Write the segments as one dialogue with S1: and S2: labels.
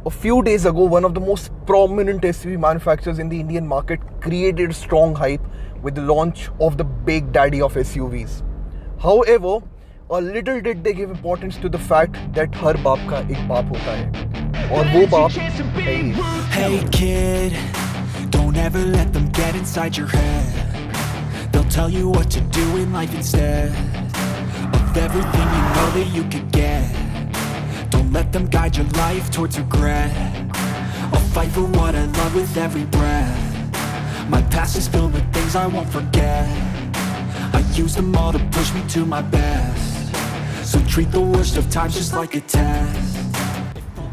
S1: A few days ago, one of the most prominent SUV manufacturers in the Indian market created strong hype with the launch of the big daddy of SUVs. However, a little did they give importance to the fact that हर बाप का एक बाप होता है और वो बाप है ये.
S2: Hey kid, don't ever let them get inside your head. They'll tell you what to do in life instead of everything you know that you could get. Don't let them guide your life towards regret. I'll fight for what I love with every breath. My past is filled with things I won't forget. I use them all to push me to my best. So treat the worst of times just like a test.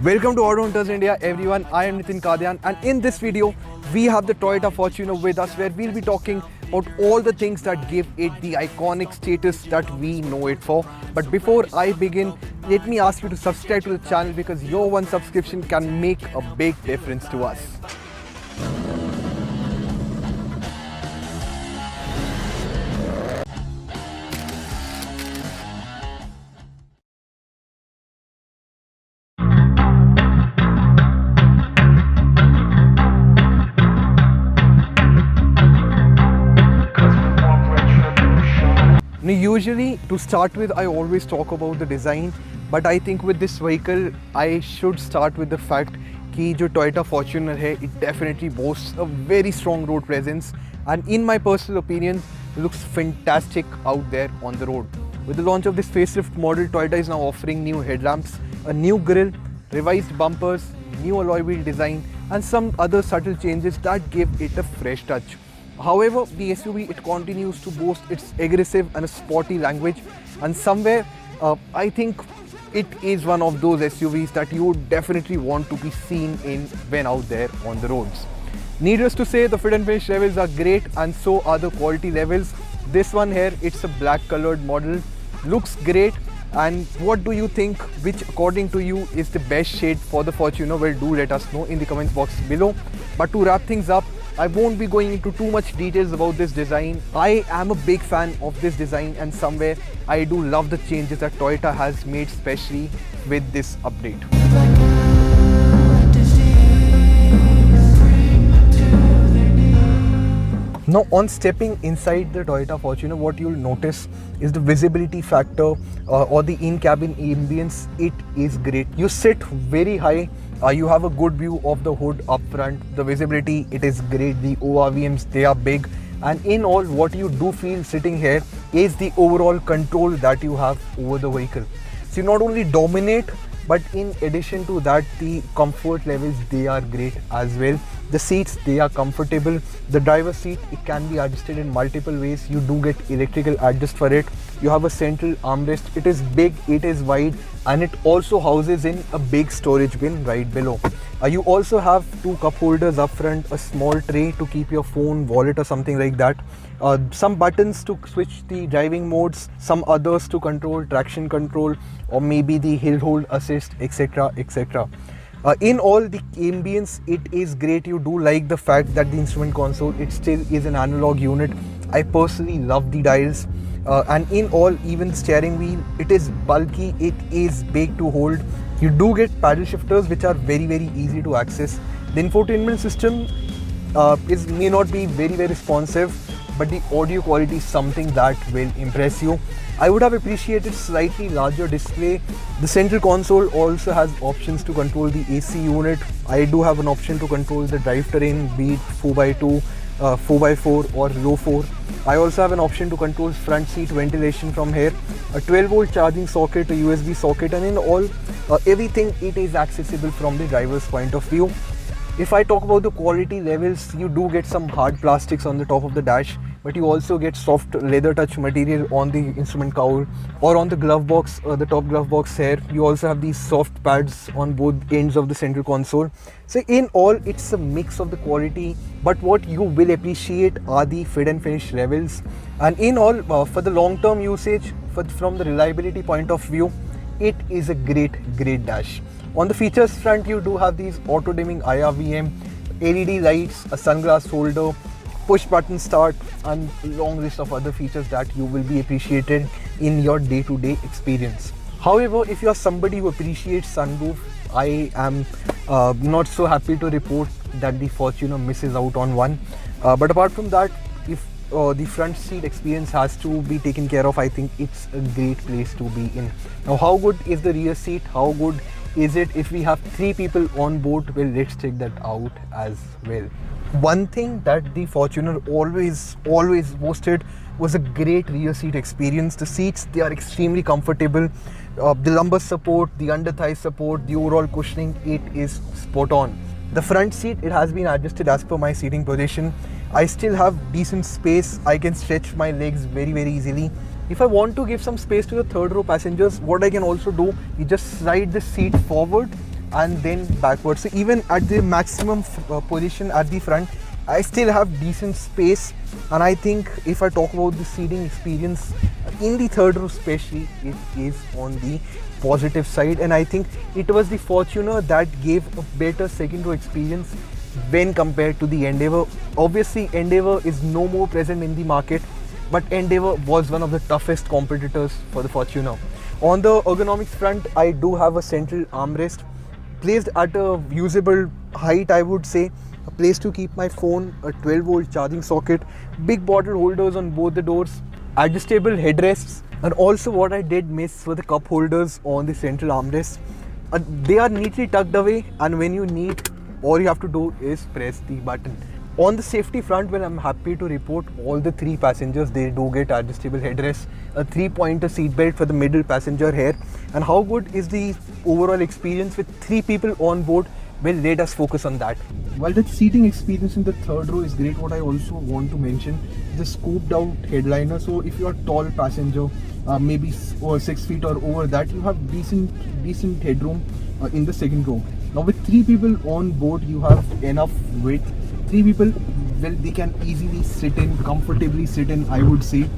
S1: Welcome to AutoHunters India, everyone. I am Nitin Kadian, and in this video, we have the Toyota Fortuner with us, where we'll be talking about all the things that give it the iconic status that we know it for. But before I begin, let me ask you to subscribe to the channel, because your one subscription can make a big difference to us. Usually, to start with, I always talk about the design, but I think with this vehicle, I should start with the fact कि जो Toyota Fortuner है, it definitely boasts a very strong road presence, and in my personal opinion, looks fantastic out there on the road. With the launch of this facelift model, Toyota is now offering new headlamps, a new grille, revised bumpers, new alloy wheel design, and some other subtle changes that give it a fresh touch. However, the SUV, it continues to boast its aggressive and sporty language, and somewhere I think it is one of those SUVs that you would definitely want to be seen in when out there on the roads. Needless to say, the fit and finish levels are great, and so are the quality levels. This one here, it's a black colored model, looks great. And what do you think, which according to you is the best shade for the Fortuner? Well, do let us know in the comments box below. But to wrap things up, I won't be going into too much details about this design. I am a big fan of this design, and somewhere I do love the changes that Toyota has made, especially with this update. Now, on stepping inside the Toyota Fortuner, what you'll notice is the visibility factor or the in-cabin ambience. It is great. You sit very high. You have a good view of the hood up front. The visibility, it is great. The ORVMs, they are big. And in all, what you do feel sitting here is the overall control that you have over the vehicle. So you not only dominate, but in addition to that, the comfort levels, they are great as well. The seats, they are comfortable. The driver's seat, it can be adjusted in multiple ways. You do get electrical adjust for it. You have a central armrest. It is big, it is wide, and it also houses in a big storage bin right below. You also have two cup holders up front, a small tray to keep your phone, wallet or something like that. Some buttons to switch the driving modes, some others to control traction control, or maybe the hill hold assist, etc, etc. In all, the ambience, it is great. You do like the fact that the instrument console, it still is an analog unit. I personally love the dials. And in all, even steering wheel, it is bulky, it is big to hold. You do get paddle shifters, which are very easy to access. The infotainment system may not be very responsive, but the audio quality is something that will impress you. I would have appreciated slightly larger display. The central console also has options to control the AC unit. I do have an option to control the drivetrain, be it 4x2, 4x4 or low 4. I also have an option to control front seat ventilation from here, a 12-volt charging socket, a USB socket, and in all, everything, it is accessible from the driver's point of view. If I talk about the quality levels, you do get some hard plastics on the top of the dash, but you also get soft leather touch material on the instrument cowl or on the glove box, the top glove box here. You also have these soft pads on both ends of the central console. So in all, it's a mix of the quality, but what you will appreciate are the fit and finish levels. And in all, for the long-term usage, from the reliability point of view, it is a great dash. On the features front, you do have these auto-dimming IRVM, LED lights, a sunglass holder, push button start, and a long list of other features that you will be appreciated in your day-to-day experience. However, if you are somebody who appreciates sunroof, I am not so happy to report that the Fortuner misses out on one. But apart from that, if the front seat experience has to be taken care of, I think it's a great place to be in. Now, how good is the rear seat? How good is it if we have 3 people on board? Well, let's check that out as well. One thing that the Fortuner always boasted was a great rear seat experience. The seats, they are extremely comfortable. The lumbar support, the under thigh support, the overall cushioning, it is spot on. The front seat, it has been adjusted as per my seating position. I still have decent space. I can stretch my legs very easily. If I want to give some space to the third row passengers, what I can also do is just slide the seat forward and then backwards. So even at the maximum position at the front, I still have decent space. And I think if I talk about the seating experience in the third row especially, it is on the positive side. And I think it was the Fortuner that gave a better second row experience when compared to the Endeavour. Obviously, Endeavour is no more present in the market, but Endeavour was one of the toughest competitors for the Fortuner. On the ergonomics front, I do have a central armrest placed at a usable height, I would say. A place to keep my phone, a 12-volt charging socket, big bottle holders on both the doors, adjustable headrests, and also what I did miss were the cup holders on the central armrest. They are neatly tucked away, and when you need, all you have to do is press the button. On the safety front, well, I'm happy to report all the 3 passengers, they do get adjustable headrests, a 3-pointer seat belt for the middle passenger here. And how good is the overall experience with 3 people on board? Well, let us focus on that. While the seating experience in the third row is great, what I also want to mention is the scooped out headliner. So if you are a tall passenger, maybe 6 feet or over that, you have decent headroom in the second row. Now with 3 people on board, you have enough width. 3 people, well, they can easily comfortably sit in, I would say.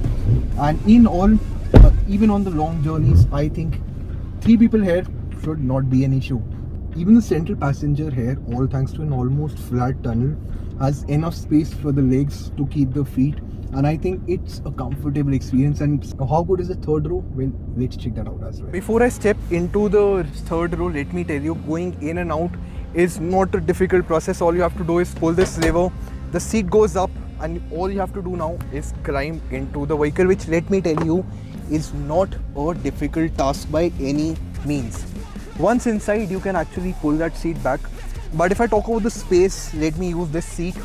S1: And in all, even on the long journeys, I think 3 people here should not be an issue. Even the central passenger here, all thanks to an almost flat tunnel, has enough space for the legs to keep the feet, and I think it's a comfortable experience. And how good is the third row? Well, let's check that out as well. Before I step into the third row, let me tell you, going in and out is not a difficult process. All you have to do is pull this lever, the seat goes up, and all you have to do now is climb into the vehicle, which, let me tell you, is not a difficult task by any means. Once inside, you can actually pull that seat back. But if I talk about the space, let me use this seat.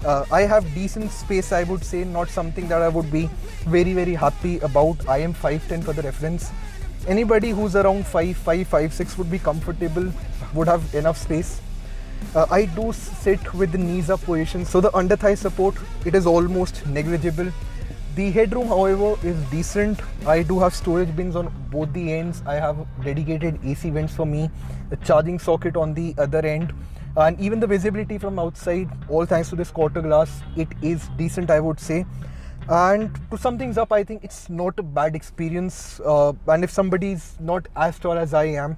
S1: I have decent space, I would say, not something that I would be very happy about. I am 5'10" for the reference. Anybody who's around 5'6" would be comfortable, would have enough space. I do sit with the knees up position, so the under thigh support, it is almost negligible. The headroom, however, is decent. I do have storage bins on both the ends. I have dedicated AC vents for me, the charging socket on the other end, and even the visibility from outside, all thanks to this quarter glass, it is decent, I would say. And to sum things up, I think it's not a bad experience. And if somebody is not as tall as I am,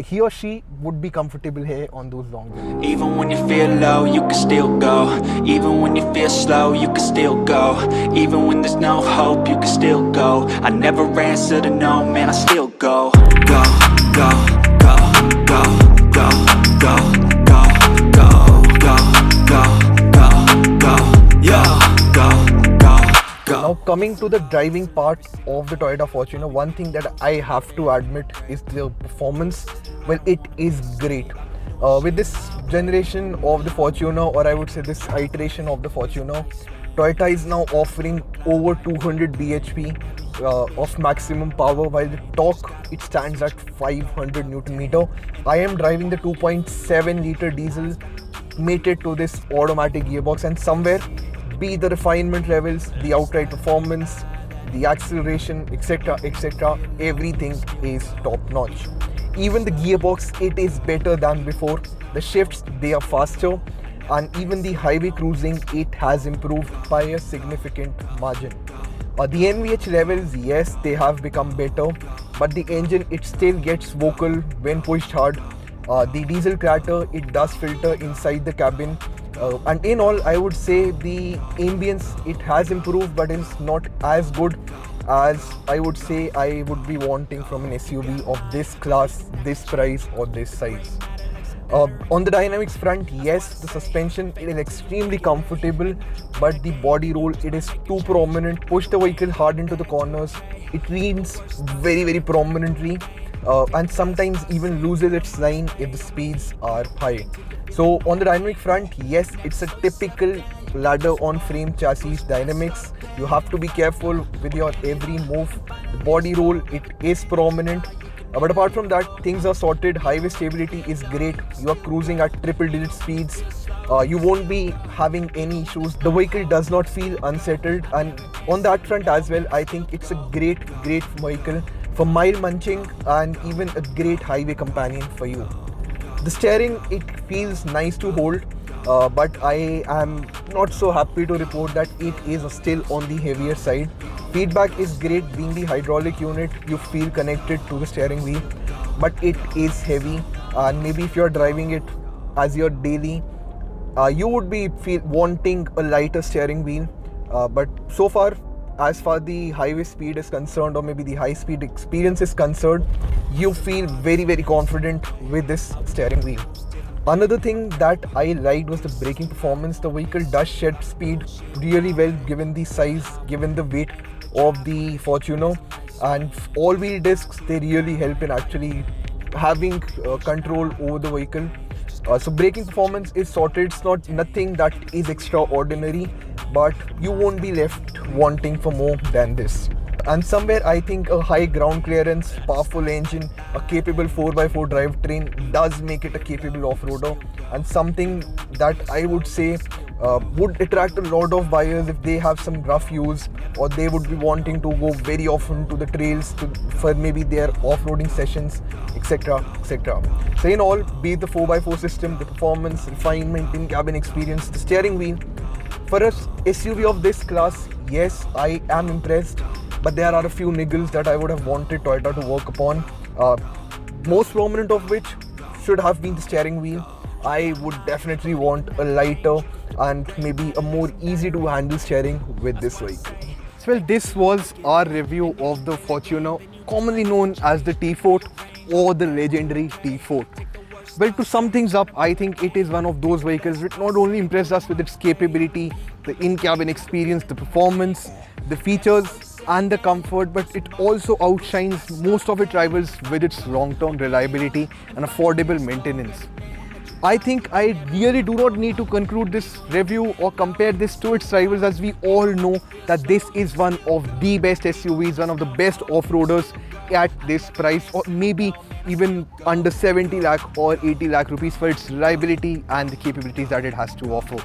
S1: he or she would be comfortable here on those long journeys.
S2: Even when you feel low, you can still go. Even when you feel slow, you can still go. Even when there's no hope, you can still go. I never answer to no, man, I still go. Go, go, go, go, go, go, go, go, go, go, go, go, yeah, go.
S1: Now coming to the driving part of the Toyota Fortuner, one thing that I have to admit is the performance. Well, it is great. With this generation of the Fortuner, or I would say this iteration of the Fortuner, Toyota is now offering over 200 bhp of maximum power, while the torque, it stands at 500 Newton meter. I am driving the 2.7 liter diesel mated to this automatic gearbox, and somewhere, be the refinement levels, the outright performance, the acceleration, etc, everything is top notch. Even the gearbox, it is better than before. The shifts, they are faster, and even the highway cruising, it has improved by a significant margin. The NVH levels, yes, they have become better, but the engine, it still gets vocal when pushed hard. The diesel clatter, it does filter inside the cabin. And in all, I would say the ambience, it has improved, but it's not as good as I would say I would be wanting from an SUV of this class, this price or this size. On the dynamics front, yes, the suspension it is extremely comfortable, but the body roll it is too prominent. Push the vehicle hard into the corners. It leans very prominently, and sometimes even loses its line if the speeds are high. So on the dynamic front, yes, it's a typical ladder on frame chassis dynamics. You have to be careful with your every move. The body roll it is prominent. But apart from that, things are sorted. Highway stability is great. You are cruising at triple digit speeds. You won't be having any issues. The vehicle does not feel unsettled, and on that front as well, I think it's a great vehicle for mile munching and even a great highway companion for you. The steering it feels nice to hold, but I am not so happy to report that it is still on the heavier side. Feedback is great. Being the hydraulic unit, you feel connected to the steering wheel, but it is heavy, and maybe if you're driving it as your daily, you would be wanting a lighter steering wheel. But so far, as far the highway speed is concerned, or maybe the high speed experience is concerned, you feel very confident with this steering wheel. Another thing that I liked was the braking performance. The vehicle does shed speed really well given the size, given the weight of the Fortuner, and all-wheel discs they really help in actually having control over the vehicle. So braking performance is sorted. It's not nothing that is extraordinary, but you won't be left wanting for more than this. And somewhere I think a high ground clearance, powerful engine, a capable 4x4 drivetrain does make it a capable off-roader, and something that I would say would attract a lot of buyers if they have some rough use, or they would be wanting to go very often to the trails for maybe their off-roading sessions, etc. So in all, be it the 4x4 system, the performance, refinement, in-cabin experience, the steering wheel, for a SUV of this class, yes, I am impressed. But there are a few niggles that I would have wanted Toyota to work upon. Most prominent of which should have been the steering wheel. I would definitely want a lighter and maybe a more easy to handle steering with this vehicle. Well, this was our review of the Fortuner, commonly known as the T-Fort or the legendary T-Fort. Well, to sum things up, I think it is one of those vehicles which not only impressed us with its capability, the in-cabin experience, the performance, the features and the comfort, but it also outshines most of its rivals with its long-term reliability and affordable maintenance. I think I really do not need to conclude this review or compare this to its rivals, as we all know that this is one of the best SUVs, one of the best off-roaders at this price, or maybe even under 70 lakh or 80 lakh rupees for its reliability and the capabilities that it has to offer.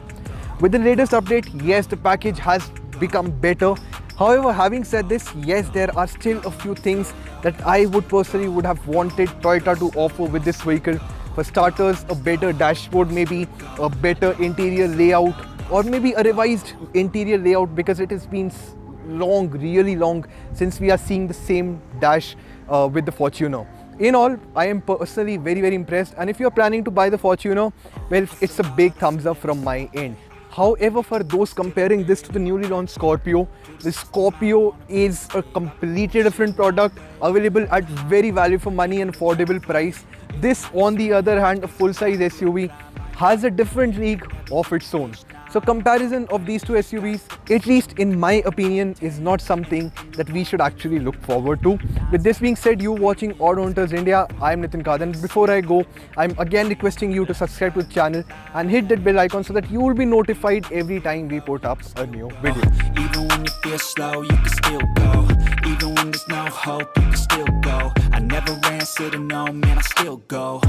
S1: With the latest update, yes, the package has become better. However, having said this, yes, there are still a few things that I would personally would have wanted Toyota to offer with this vehicle. For starters, a better dashboard, maybe a better interior layout, or maybe a revised interior layout, because it has been long, really long, since we are seeing the same dash with the Fortuner. In all, I am personally very impressed, and if you are planning to buy the Fortuner, well, it's a big thumbs up from my end. However, for those comparing this to the newly launched Scorpio, the Scorpio is a completely different product, available at very value for money and affordable price. This, on the other hand, a full-size SUV, has a different league of its own. So comparison of these two SUVs, at least in my opinion, is not something that we should actually look forward to. With this being said, you watching AutoHunters India, I am Nitin Kadian. Before I go, I'm again requesting you to subscribe to the channel and hit that bell icon so that you will be notified every time we put up a new video.
S2: Even when you feel slow, you can still go. Even when there's no hope, you can still go. I never ran, said no, man, I still go.